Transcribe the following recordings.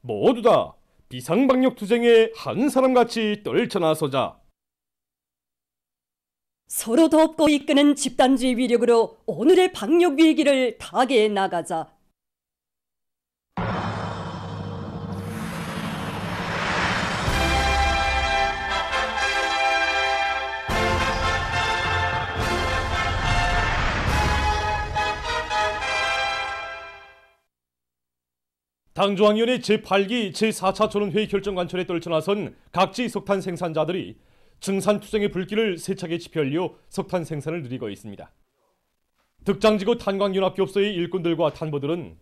모두 다 비상방역투쟁에 한 사람같이 떨쳐나서자. 서로 돕고 이끄는 집단주의 위력으로 오늘의 방역 위기를 타개해 나가자. 당중앙위원회 제8기 제4차 전원회의 결정 관철에 떨쳐나선 각지 석탄 생산자들이 증산투쟁의 불길을 세차게 지펴올려 석탄 생산을 누리고 있습니다. 득장지구 탄광연합기업소의 일꾼들과 탄보들은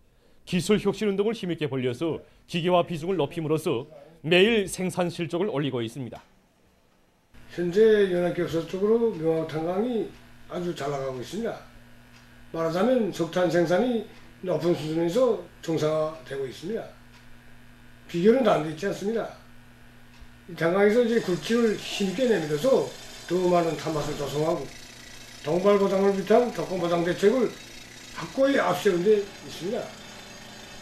기술혁신운동을 힘있게 벌려서 기계화 비중을 높임으로써 매일 생산 실적을 올리고 있습니다. 현재 연합기업소 쪽으로 명황탄광이 아주 잘 나가고 있습니다. 말하자면 석탄 생산이 높은 수준에서 정상화되고 있습니다. 비교는 안 돼 있지 않습니다. 탄광에서 이제 굴치를 힘있게 내밀어서 더 많은 탄맛을 조성하고 동발보장을 비롯한 독공보장 대책을 확고히 앞세운 데 있습니다.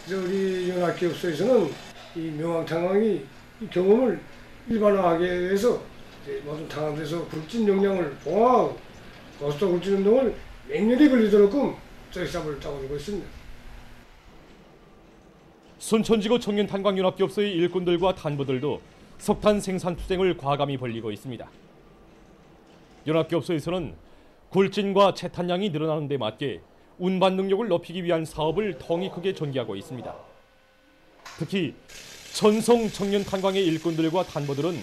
그래서 우리 연합기업소에서는 이 명황탄광이 이 경험을 일반화하기 위해서 모든 탄광에서 굴진 역량을 보강하고 고속도 굴진 운동을 맹렬히 벌리도록끔 저희사업을 짜고 있습니다. 순천지구 청년탄광연합기업소의 일꾼들과 탄부들도 석탄 생산 투쟁을 과감히 벌리고 있습니다. 연합기업소에서는 굴진과 채탄량이 늘어나는 데 맞게 운반 능력을 높이기 위한 사업을 통이 크게 전개하고 있습니다. 특히 전송 청년탄광의 일꾼들과 탄부들은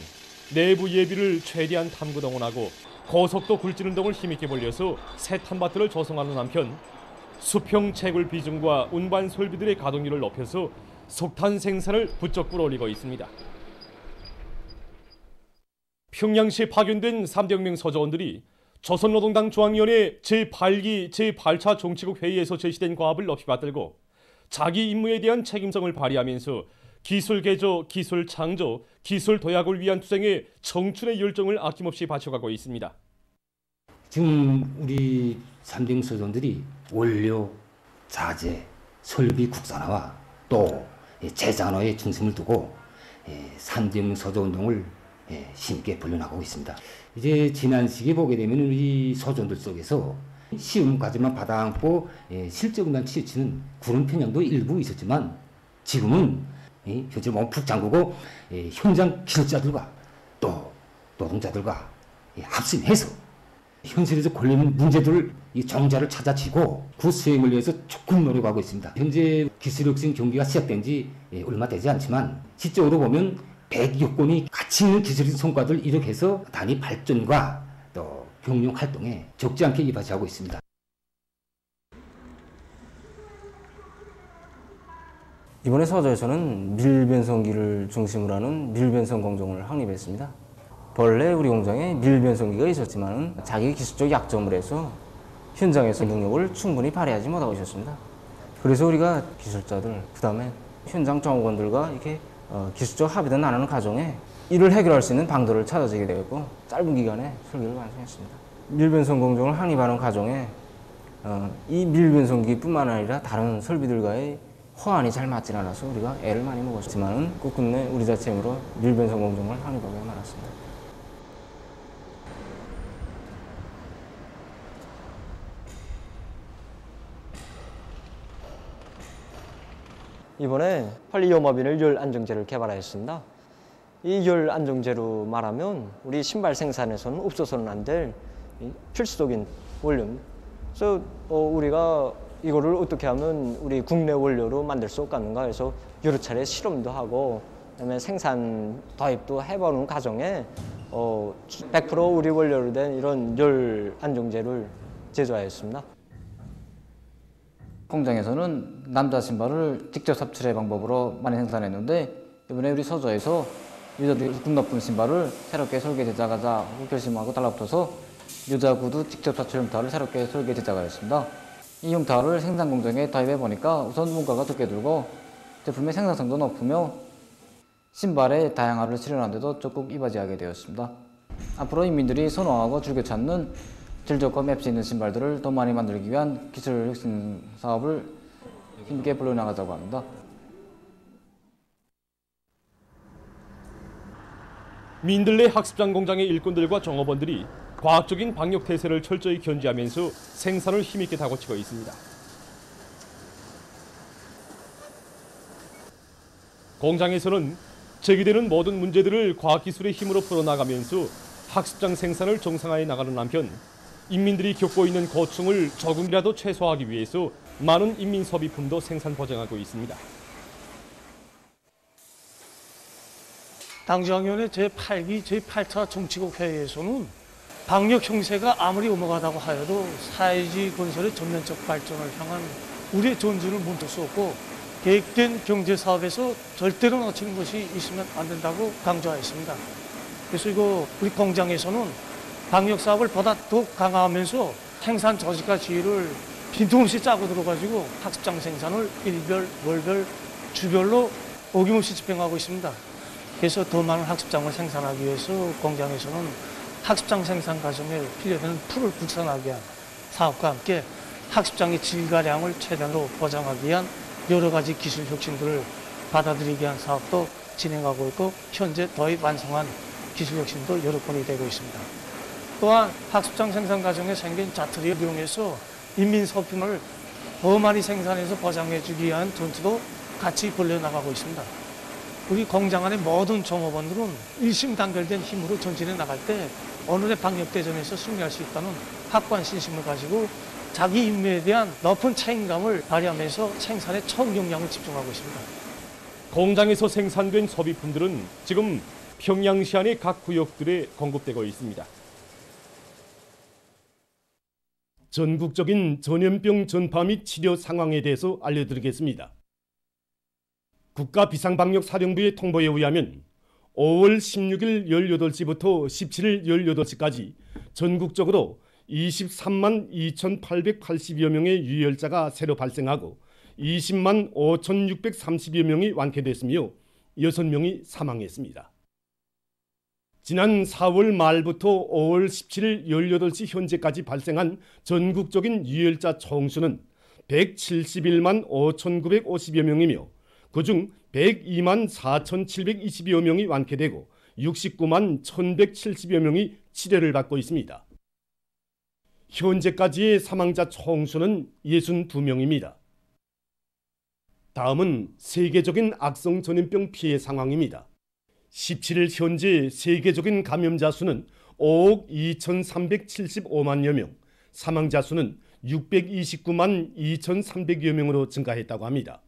내부 예비를 최대한 탐구 동원하고 고속도 굴진 운동을 힘있게 벌려서 새 탄밭들을 조성하는 한편 수평 채굴 비중과 운반 설비들의 가동률을 높여서 석탄 생산을 부쩍 끌어올리고 있습니다. 평양시에 파견된 3대 혁명 서조원들이 조선노동당 중앙위원회 제8기 제8차 정치국 회의에서 제시된 과업을 높이 받들고 자기 임무에 대한 책임성을 발휘하면서 기술 개조, 기술 창조, 기술 도약을 위한 투쟁에 청춘의 열정을 아낌없이 바쳐가고 있습니다. 지금 우리 3대 서조원들이 원료, 자재, 설비 국산화와 또 재산화에 중심을 두고 3대 서조운동을 힘있게 벌려나가고 있습니다. 이제 지난 시기에 보게 되면 우리 서조원들 속에서 시험 과제만 받아안고 실적만 치우치는 그런 편향도 일부 있었지만 지금은 현재 몸 푹 잠그고 현장 기술자들과 또 노동자들과 합심해서 현실에서 걸리는 문제들을 정자를 찾아치고 그 수행을 위해서 적극 노력하고 있습니다. 현재 기술혁신 경기가 시작된 지 얼마 되지 않지만 실적으로 보면 100여 건이 가치 있는 기술적 성과를 이룩해서 단위 발전과 또 경영 활동에 적지 않게 이바지하고 있습니다. 이번에 서조에서는 밀변성기를 중심으로 하는 밀변성 공정을 확립했습니다. 본래 우리 공장에 밀변성기가 있었지만 자기 기술적 약점을 해서 현장에서 능력을 충분히 발휘하지 못하고 있었습니다. 그래서 우리가 기술자들, 그 다음에 현장 정원들과 이렇게 기술적 합의도 나누는 과정에 이를 해결할 수 있는 방도를 찾아지게 되었고 짧은 기간에 설계를 완성했습니다. 밀변성 공정을 확립하는 과정에 이 밀변성기뿐만 아니라 다른 설비들과의 호환이 잘 맞지 않아서 우리가 애를 많이 먹었지만 끝끝내 우리 자체 힘으로 밀변성 공정을 확립하게 말았습니다. 이번에 폴리오머빈을 열 안정제를 개발하였습니다. 이 열 안정제로 말하면 우리 신발 생산에서는 없어서는 안 될 필수적인 원료입니다. 그래서 우리가 이거를 어떻게 하면 우리 국내 원료로 만들 수 없겠는가 해서 여러 차례 실험도 하고 그다음에 생산 도입도 해보는 과정에 100% 우리 원료로 된 이런 열 안정제를 제조하였습니다. 공장에서는 남자 신발을 직접 삽출의 방법으로 많이 생산했는데 이번에 우리 서조에서 여자들이 굽 높은 신발을 새롭게 설계 제작하자 결심하고 달라붙어서 여자 구두 직접 사출 흉터를 새롭게 설계 제작하였습니다. 이 흉터를 생산 공정에 도입해 보니까 우선 문가가 적게 들고 제품의 생산성도 높으며 신발의 다양화를 실현하는 데도 적극 이바지하게 되었습니다. 앞으로 인민들이 선호하고 즐겨 찾는 질 좋고 맵시 있는 신발들을 더 많이 만들기 위한 기술 혁신 사업을 힘있게 벌려나가자고 합니다. 민들레 학습장 공장의 일꾼들과 종업원들이 과학적인 방역 태세를 철저히 견지하면서 생산을 힘있게 다고치고 있습니다. 공장에서는 제기되는 모든 문제들을 과학기술의 힘으로 풀어나가면서 학습장 생산을 정상화해 나가는 한편 인민들이 겪고 있는 고충을 조금이라도 최소화하기 위해서 많은 인민 소비품도 생산 보장하고 있습니다. 당정위원회 제8기 제8차 정치국 회의에서는 방역 형세가 아무리 엄혹하다고 하여도 사회주의 건설의 전면적 발전을 향한 우리의 전진을 멈출 수 없고 계획된 경제사업에서 절대로 놓치는 것이 있으면 안 된다고 강조하였습니다. 그래서 이거 우리 공장에서는 방역사업을 보다 더욱 강화하면서 생산 조직과 지휘를 빈틈없이 짜고 들어가지고 학습장 생산을 일별, 월별, 주별로 어김없이 집행하고 있습니다. 그래서 더 많은 학습장을 생산하기 위해서 공장에서는 학습장 생산 과정에 필요한 풀을 구성하기 위한 사업과 함께 학습장의 질과 량을 최대한으로 보장하기 위한 여러 가지 기술 혁신들을 받아들이기 위한 사업도 진행하고 있고 현재 더욱 완성한 기술 혁신도 여러 건이 되고 있습니다. 또한 학습장 생산 과정에 생긴 자투리를 이용해서 인민 소품을 더 많이 생산해서 보장해주기 위한 전투도 같이 벌려나가고 있습니다. 우리 공장 안의 모든 종업원들은 일심단결된 힘으로 전진해 나갈 때 오늘의 방역대전에서 승리할 수 있다는 확고한 신심을 가지고 자기 임무에 대한 높은 책임감을 발휘하면서 생산에 총경량을 집중하고 있습니다. 공장에서 생산된 소비품들은 지금 평양시 안의 각 구역들에 공급되고 있습니다. 전국적인 전염병 전파 및 치료 상황에 대해서 알려드리겠습니다. 국가비상방역사령부의 통보에 의하면 5월 16일 18시부터 17일 18시까지 전국적으로 23만 2,880여 명의 유혈자가 새로 발생하고 20만 5,630여 명이 완쾌됐으며 6명이 사망했습니다. 지난 4월 말부터 5월 17일 18시 현재까지 발생한 전국적인 유혈자 총수는 171만 5,950여 명이며 그중 102만 4,720여 명이 완쾌되고 69만 1,170여 명이 치료를 받고 있습니다. 현재까지의 사망자 총수는 62명입니다. 다음은 세계적인 악성 전염병 피해 상황입니다. 17일 현재 세계적인 감염자 수는 5억 2,375만여 명, 사망자 수는 629만 2,300여 명으로 증가했다고 합니다.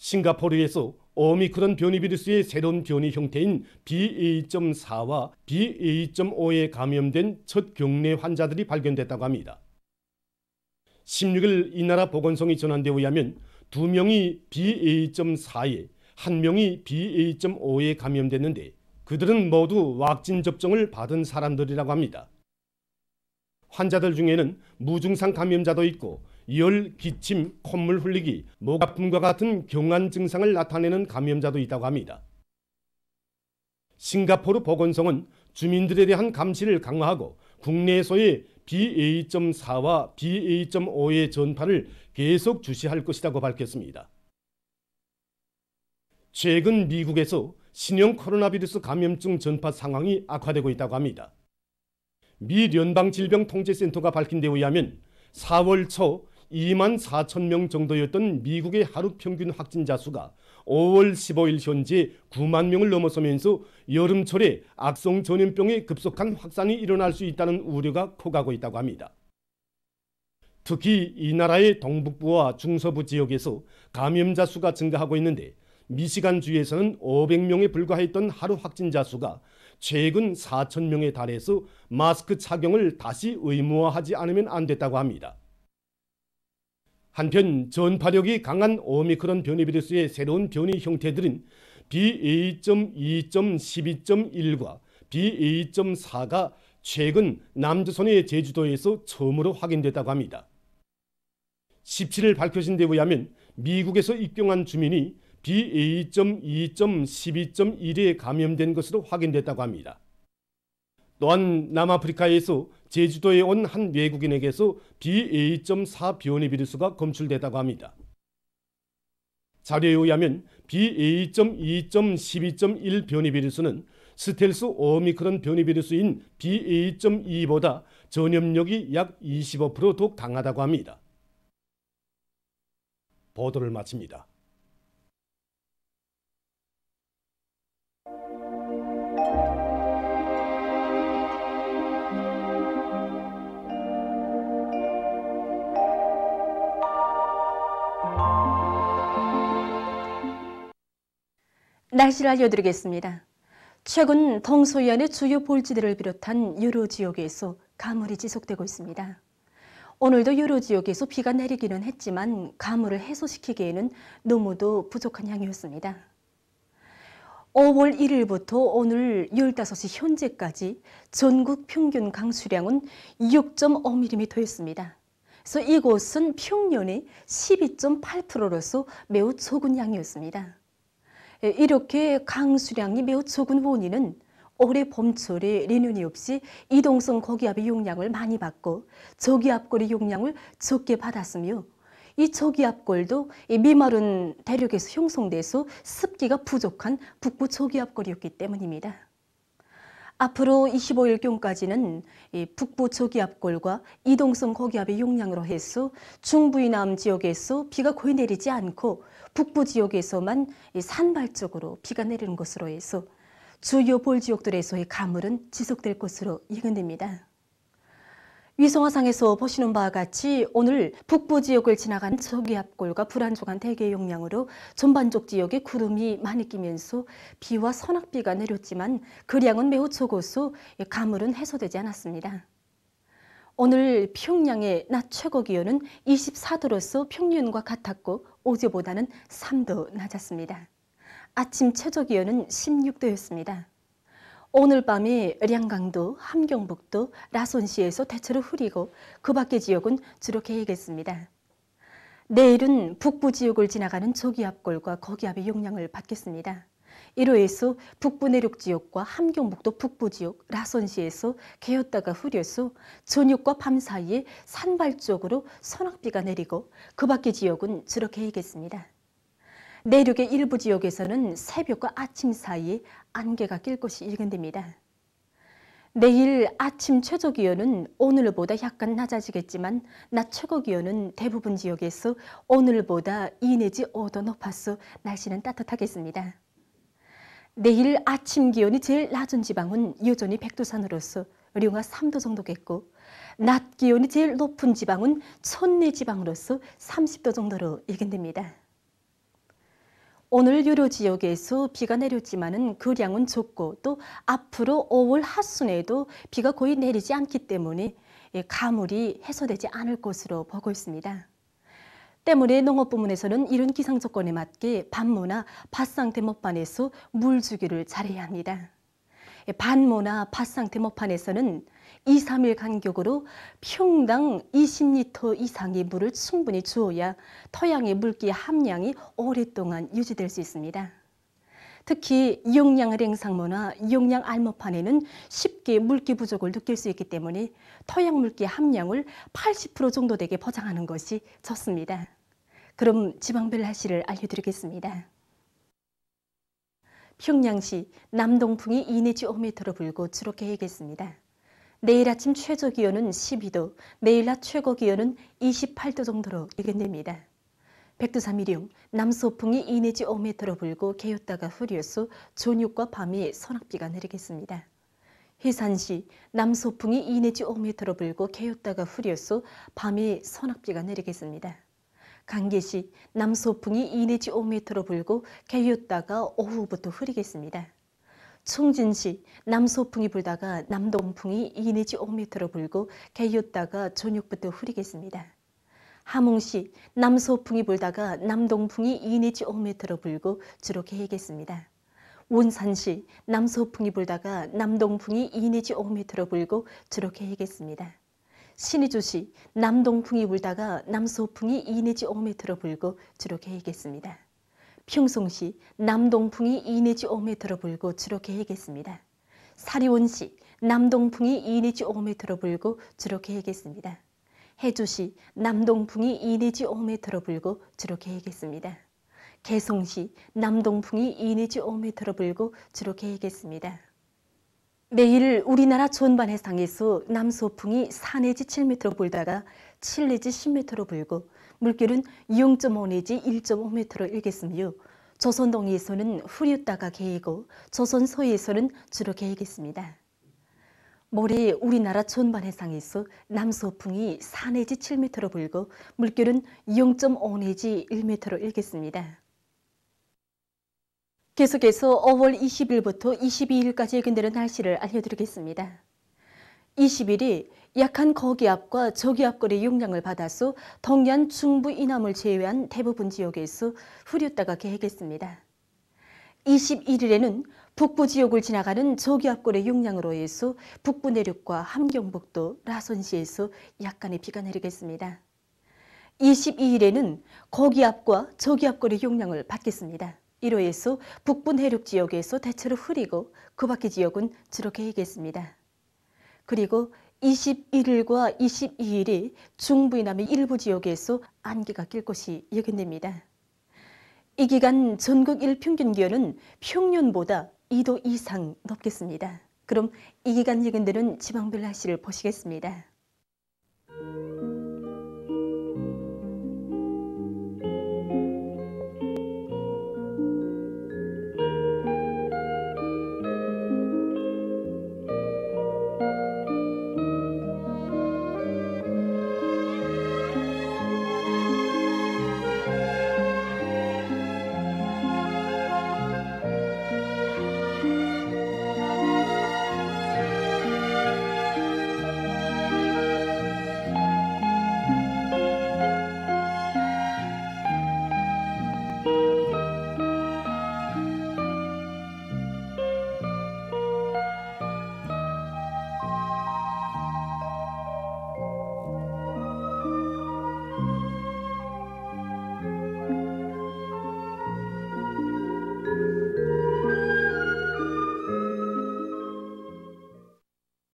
싱가포르에서 오미크론 변이 비루스의 새로운 변이 형태인 BA.4와 BA.5에 감염된 첫 경내 환자들이 발견됐다고 합니다. 16일 이 나라 보건성이 전한 데 의하면 2명이 BA.4에 1명이 BA.5에 감염됐는데 그들은 모두 왁신 접종을 받은 사람들이라고 합니다. 환자들 중에는 무증상 감염자도 있고 열, 기침, 콧물 흘리기, 목 아픔과 같은 경한 증상을 나타내는 감염자도 있다고 합니다. 싱가포르 보건성은 주민들에 대한 감시를 강화하고 국내에서의 BA.4와 BA.5의 전파를 계속 주시할 것이라고 밝혔습니다. 최근 미국에서 신형 코로나 바이러스 감염증 전파 상황이 악화되고 있다고 합니다. 미 연방질병통제센터가 밝힌 데 의하면 4월 초 2만 4천 명 정도였던 미국의 하루 평균 확진자 수가 5월 15일 현재 9만 명을 넘어서면서 여름철에 악성 전염병의 급속한 확산이 일어날 수 있다는 우려가 커가고 있다고 합니다. 특히 이 나라의 동북부와 중서부 지역에서 감염자 수가 증가하고 있는데 미시간주에서는 500명에 불과했던 하루 확진자 수가 최근 4천 명에 달해서 마스크 착용을 다시 의무화하지 않으면 안 됐다고 합니다. 한편 전파력이 강한 오미크론 변이 비루스의 새로운 변이 형태들은 BA.2.12.1과 BA.4가 최근 남조선의 제주도에서 처음으로 확인됐다고 합니다. 17일 밝혀진 데 의하면 미국에서 입경한 주민이 BA.2.12.1에 감염된 것으로 확인됐다고 합니다. 또한 남아프리카에서 제주도에 온 한 외국인에게서 BA.4 변이 비루스가 검출됐다고 합니다. 자료에 의하면 BA.2.12.1 변이 비루스는 스텔스 오미크론 변이 비루스인 BA.2보다 전염력이 약 25% 더욱 강하다고 합니다. 보도를 마칩니다. 날씨를 알려드리겠습니다. 최근 동서해안의 주요 볼지들을 비롯한 여러 지역에서 가물이 지속되고 있습니다. 오늘도 여러 지역에서 비가 내리기는 했지만 가물을 해소시키기에는 너무도 부족한 양이었습니다. 5월 1일부터 오늘 15시 현재까지 전국 평균 강수량은 6.5mm였습니다. 그래서 이곳은 평년의 12.8%로서 매우 적은 양이었습니다. 이렇게 강수량이 매우 적은 원인은 올해 봄철에 내년이 없이 이동성 고기압의 용량을 많이 받고 저기압골의 용량을 적게 받았으며 이 저기압골도 미마른 대륙에서 형성돼서 습기가 부족한 북부 저기압골이었기 때문입니다. 앞으로 25일경까지는 북부 저기압골과 이동성 고기압의 용량으로 해서 중부이남 지역에서 비가 거의 내리지 않고 북부 지역에서만 산발적으로 비가 내리는 것으로 해서 주요 볼 지역들에서의 가물은 지속될 것으로 예견됩니다. 위성화상에서 보시는 바와 같이 오늘 북부 지역을 지나간 저기압골과 불안정한 대기의 영향으로 전반적 지역에 구름이 많이 끼면서 비와 선악비가 내렸지만 그 양은 매우 적어서 가물은 해소되지 않았습니다. 오늘 평양의 낮 최고 기온은 24도로서 평년과 같았고 어제보다는 3도 낮았습니다. 아침 최저 기온은 16도였습니다. 오늘 밤에 량강도, 함경북도, 라손시에서 대체로 흐리고 그 밖의 지역은 주로 개이겠습니다. 내일은 북부 지역을 지나가는 저기압골과 거기압의 영향을 받겠습니다. 이로 해서 북부 내륙 지역과 함경북도 북부 지역, 라손시에서 개었다가 흐려서 저녁과 밤 사이에 산발적으로 선악비가 내리고 그 밖의 지역은 주로 개이겠습니다. 내륙의 일부 지역에서는 새벽과 아침 사이에 안개가 낄 것이 예견됩니다. 내일 아침 최저 기온은 오늘보다 약간 낮아지겠지만 낮 최고 기온은 대부분 지역에서 오늘보다 2 내지 5도 높아서 날씨는 따뜻하겠습니다. 내일 아침 기온이 제일 낮은 지방은 여전히 백두산으로서 령화 3도 정도겠고 낮 기온이 제일 높은 지방은 천내 지방으로서 30도 정도로 예견됩니다. 오늘 여러 지역에서 비가 내렸지만은 그 양은 적고 또 앞으로 5월 하순에도 비가 거의 내리지 않기 때문에 가물이 해소되지 않을 것으로 보고 있습니다. 때문에 농업부문에서는 이런 기상 조건에 맞게 반모나 밭상태 먹반에서 물 주기를 잘해야 합니다. 반모나 밭상태 먹판에서는 2, 3일 간격으로 평당 20리터 이상의 물을 충분히 주어야 토양의 물기 함량이 오랫동안 유지될 수 있습니다. 특히 용량 랭상모나 용량 알모판에는 쉽게 물기 부족을 느낄 수 있기 때문에 토양 물기 함량을 80% 정도 되게 보장하는 것이 좋습니다. 그럼 지방별 날씨를 알려드리겠습니다. 평양시 남동풍이 2 내지 5m로 불고 주로 개이겠습니다. 내일 아침 최저 기온은 12도, 내일 낮 최고 기온은 28도 정도로 예견됩니다. 백두산 일용 남서풍이 2 내지 5m로 불고 개었다가 흐려서 저녁과 밤에 선악비가 내리겠습니다. 해산시 남서풍이 2 내지 5m로 불고 개었다가 흐려서 밤에 선악비가 내리겠습니다. 강계시 남서풍이 2 내지 5m로 불고 개었다가 오후부터 흐리겠습니다. 청진시 남서풍이 불다가 남동풍이 2 내지 5m로 불고 개었다가 저녁부터 흐리겠습니다. 함흥시 남서풍이 불다가 남동풍이 2 내지 5m로 불고 주로 개이겠습니다. 원산시 남서풍이 불다가 남동풍이 2 내지 5m로 불고 주로 개이겠습니다. 신의주시 남동풍이 불다가 남서풍이 2 내지 5m로 불고 주로 개이겠습니다. 평송시 남동풍이 2 내지 5m로 불고 주로 개이겠습니다. 사리원시 남동풍이 2 내지 5m로 불고 주로 개이겠습니다. 해주시 남동풍이 2 내지 5m로 불고 주로 개이겠습니다. 개성시 남동풍이 2 내지 5m로 불고 주로 개겠습니다. 내일 우리나라 전반 해상에서 남서풍이 4 내지 7m로 불다가 7 내지 10m로 불고 물결은 0.5 내지 1.5m로 일겠으며 조선 동해에서는 흐렸다가 개이고 조선 서해에서는 주로 개겠습니다. 모레 우리나라 전반 해상에서 남서풍이 4 내지 7m로 불고 물결은 0.5 내지 1m로 일겠습니다. 계속해서 5월 20일부터 22일까지 예견되는 날씨를 알려드리겠습니다. 20일이 약한 고기압과 저기압골의 영향을 받아서 동해안 중부 이남을 제외한 대부분 지역에서 흐렸다가 개겠습니다. 21일에는 북부 지역을 지나가는 저기압골의 영향으로 해서 북부 내륙과 함경북도, 라선시에서 약간의 비가 내리겠습니다. 22일에는 고기압과 저기압골의 영향을 받겠습니다. 이로 해서 북부 내륙 지역에서 대체로 흐리고 그 밖의 지역은 주로 개겠습니다. 그리고 21일과 22일이 중부 이남의 일부 지역에서 안개가 낄 것이 예견됩니다. 이 기간 전국 일평균 기온은 평년보다 2도 이상 높겠습니다. 그럼 이 기간 예견되는 지방별 날씨를 보시겠습니다.